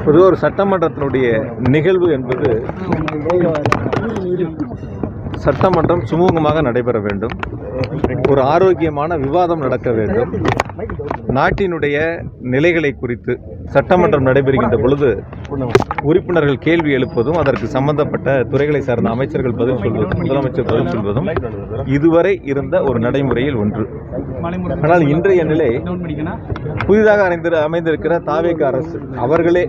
பொதுவாக ஒரு சட்டமன்றத்தினுடைய நிகழ்வு என்பது சட்டமன்றம் சுமூகமாக நடைபெற வேண்டும், ஒரு ஆரோக்கியமான விவாதம் நடக்க வேண்டும். நாட்டினுடைய நிலைகளை குறித்து சட்டமன்றம் நடைபெறுகின்ற பொழுது உறுப்பினர்கள் கேள்வி எழுப்பதும் அதற்கு சம்பந்தப்பட்ட துறைகளை சார்ந்த அமைச்சர்கள் பதில் சொல்வதும் முதலமைச்சர் பதில் சொல்வதும் இதுவரை இருந்த ஒரு நடைமுறையில் ஒன்று. ஆனால் இன்றைய நிலை புதிதாக அமைந்திருக்கிற தாவேக அரசு அவர்களே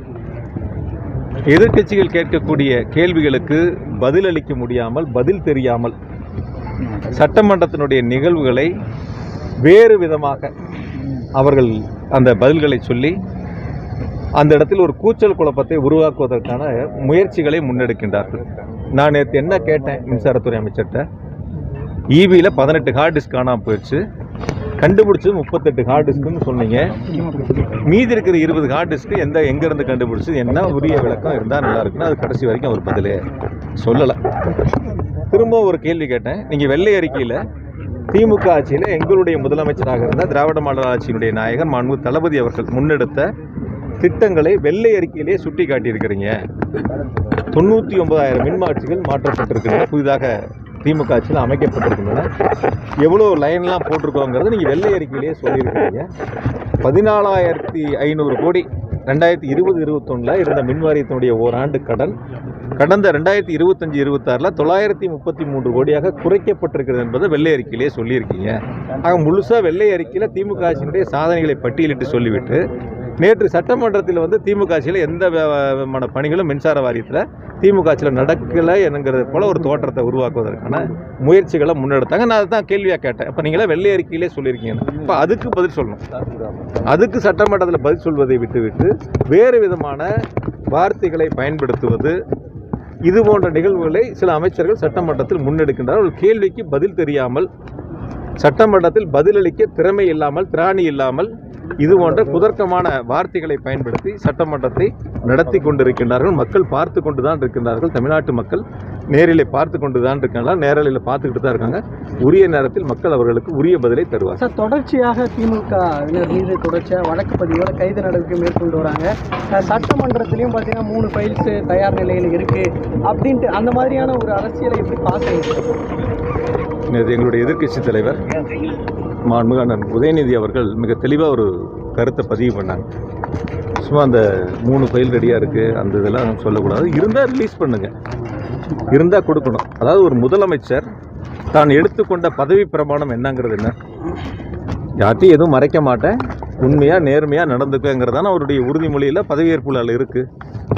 எதிர்க்கட்சிகள் கேட்கக்கூடிய கேள்விகளுக்கு பதிலளிக்க முடியாமல், பதில் தெரியாமல் சட்டமன்றத்தினுடைய நிகழ்வுகளை வேறு விதமாக அவர்கள் அந்த பதில்களை சொல்லி அந்த இடத்தில் ஒரு கூச்சல் குழப்பத்தை உருவாக்குவதற்கான முயற்சிகளை முன்னெடுக்கின்றார்கள். நான் நேற்று என்ன கேட்டேன் மின்சாரத்துறை அமைச்சர்கிட்ட, ஈபியில் 18 ஹார்ட் டிஸ்க் காணாமல் போயிடுச்சு, கண்டுபிடிச்சது 38 ஹார்ட் டிஸ்க்குன்னு சொன்னீங்க, மீதி இருக்கிற 20 ஹார்ட் டிஸ்க்கு எங்கேருந்து கண்டுபிடிச்சு என்ன உரிய விளக்கம் இருந்தால் நல்லா இருக்குன்னு அது கடைசி வரைக்கும் அவர் பதிலே சொல்லலை. திரும்ப ஒரு கேள்வி கேட்டேன், நீங்கள் வெள்ளை அறிக்கையில் திமுக ஆட்சியில் எங்களுடைய முதலமைச்சராக இருந்த திராவிட மாடல் ஆட்சியினுடைய நாயகர் மாண்புமிகு தளபதி அவர்கள் முன்னெடுத்த திட்டங்களை வெள்ளை அறிக்கையிலே சுட்டி காட்டியிருக்கிறீங்க. 99,000 மின்மாற்றிகள் மாற்றப்பட்டிருக்கின்றன, புதிதாக திமுக ஆட்சியில் அமைக்கப்பட்டிருக்கின்றன, எவ்வளோ லைன்லாம் போட்டிருக்கோங்கிறது நீங்கள் வெள்ளை அறிக்கையிலேயே சொல்லியிருக்கிறீங்க. 14,500 கோடி 2020-21 இருந்த மின்வாரியத்தினுடைய ஓராண்டு கடன் கடந்த 2025-26 933 கோடியாக குறைக்கப்பட்டிருக்கிறது என்பதை வெள்ளை அறிக்கையிலே சொல்லியிருக்கீங்க. ஆக முழுசாக வெள்ளை அறிக்கையில் திமுக ஆட்சியினுடைய சாதனைகளை பட்டியலிட்டு சொல்லிவிட்டு நேற்று சட்டமன்றத்தில் திமுக ஆட்சியில் எந்த விதமான பணிகளும் மின்சார வாரியத்தில் திமுக ஆட்சியில் நடக்கலை என்கிறது போல ஒரு தோற்றத்தை உருவாக்குவதற்கான முயற்சிகளை முன்னெடுத்தாங்க. நான் அதை தான் கேள்வியாக கேட்டேன். இப்போ நீங்களே வெள்ளை அறிக்கையிலே சொல்லியிருக்கீங்க, இப்போ அதுக்கு பதில் சொல்லணும். அதுக்கு சட்டமன்றத்தில் பதில் சொல்வதை விட்டுவிட்டு வேறு விதமான வார்த்தைகளை பயன்படுத்துவது, இது போன்ற நிகழ்வுகளை சில அமைச்சர்கள் சட்டமன்றத்தில் முன்னெடுக்கின்றார். ஒரு கேள்விக்கு பதில் தெரியாமல், சட்டமன்றத்தில் பதிலளிக்க திறமை இல்லாமல், திராணி இல்லாமல் இது போன்ற குதர்க்கமான வார்த்தைகளை பயன்படுத்தி சட்டமன்றத்தை நடத்தி கொண்டிருக்கின்றார்கள். மக்கள் பார்த்து கொண்டு தான் இருக்கின்றார்கள். தமிழ்நாட்டு மக்கள் நேரிலே பார்த்து கொண்டு தான் இருக்காங்க, நேரலையில் பார்த்துக்கிட்டு தான் இருக்காங்க. உரிய நேரத்தில் மக்கள் அவர்களுக்கு உரிய பதிலை தருவார். சார், தொடர்ச்சியாக திமுக மீது தொடர்ச்சியாக வழக்கு பதிவோட கைது நடவடிக்கை மேற்கொண்டு வராங்க. சட்டமன்றத்திலையும் பார்த்தீங்கன்னா 3 ஃபைல்ஸ் தயார் நிலையில் இருக்குது அப்படின்ட்டு அந்த மாதிரியான ஒரு அரசியலை எப்படி பார்க்குறீங்க? எங்களுடைய எதிர்க்கட்சி தலைவர் மாண்புமிகு அண்ணன் உதயநிதி அவர்கள் மிக தெளிவாக ஒரு கருத்தை பதிவு பண்ணாங்க. சும்மா அந்த 3 ஃபைல் ரெடியாக இருக்குது அந்த இதெல்லாம் சொல்லக்கூடாது, இருந்தால் ரிலீஸ் பண்ணுங்கள், இருந்தால் கொடுக்கணும். அதாவது ஒரு முதலமைச்சர் தான் எடுத்துக்கொண்ட பதவி பிரமாணம் என்னங்கிறது என்ன, யார்ட்டையும் எதுவும் மறைக்க மாட்டேன், உண்மையாக நேர்மையாக நடந்துக்கங்கிறதான அவருடைய உறுதிமொழியில் பதவியேற்புல இருக்குது.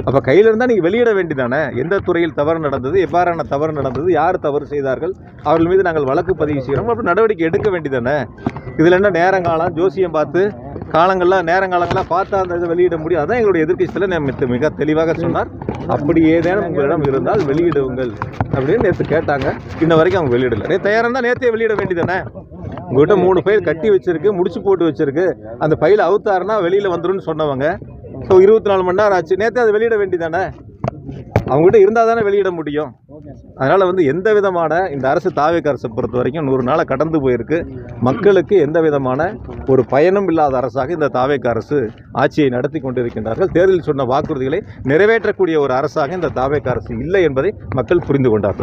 அப்போ கையில் இருந்தால் நீங்கள் வெளியிட வேண்டிதானே, எந்த துறையில் தவறு நடந்தது, எவ்வாறான தவறு நடந்தது, யார் தவறு செய்தார்கள், அவர்கள் மீது நாங்கள் வழக்கு பதிவு செய்கிறோம், அப்படி நடவடிக்கை எடுக்க வேண்டிதானே. இதில் என்ன நேரங்காலம் ஜோசியம் பார்த்து நேரங்காலங்களாக பார்த்தா அந்த இதை வெளியிட முடியும். அதான் எங்களுடைய எதிர்க்கட்சியில் மிக தெளிவாக சொன்னார். அப்படி ஏதேனும் உங்களிடம் இருந்தால் வெளியிடுங்கள் அப்படின்னு நேற்று கேட்டாங்க. இன்ன வரைக்கும் அவங்க வெளியிடலை. தயாராக இருந்தால் நேற்றே வெளியிட வேண்டியதானே. உங்கள்கிட்ட 3 ஃபைல் கட்டி வச்சிருக்கு, முடிச்சு போட்டு வச்சிருக்கு, அந்த ஃபைல் அவுத்தாருன்னா வெளியில் வந்துடும் சொன்னவங்க. ஸோ 24 மணி நேரம் ஆச்சு, நேற்றே அதை வெளியிட வேண்டியதானே. அவங்ககிட்ட இருந்தால் தானே வெளியிட முடியும். அதனால் எந்த விதமான இந்த அரசு தாவேக அரசை பொறுத்த வரைக்கும் 100 நாளை கடந்து போயிருக்கு. மக்களுக்கு எந்த விதமான ஒரு பயனும் இல்லாத அரசாக இந்த தாவேக அரசு ஆட்சியை நடத்தி கொண்டிருக்கின்றார்கள். தேர்தலில் சொன்ன வாக்குறுதிகளை நிறைவேற்றக்கூடிய ஒரு அரசாக இந்த தாவேக அரசு இல்லை என்பதை மக்கள் புரிந்து கொண்டார்கள்.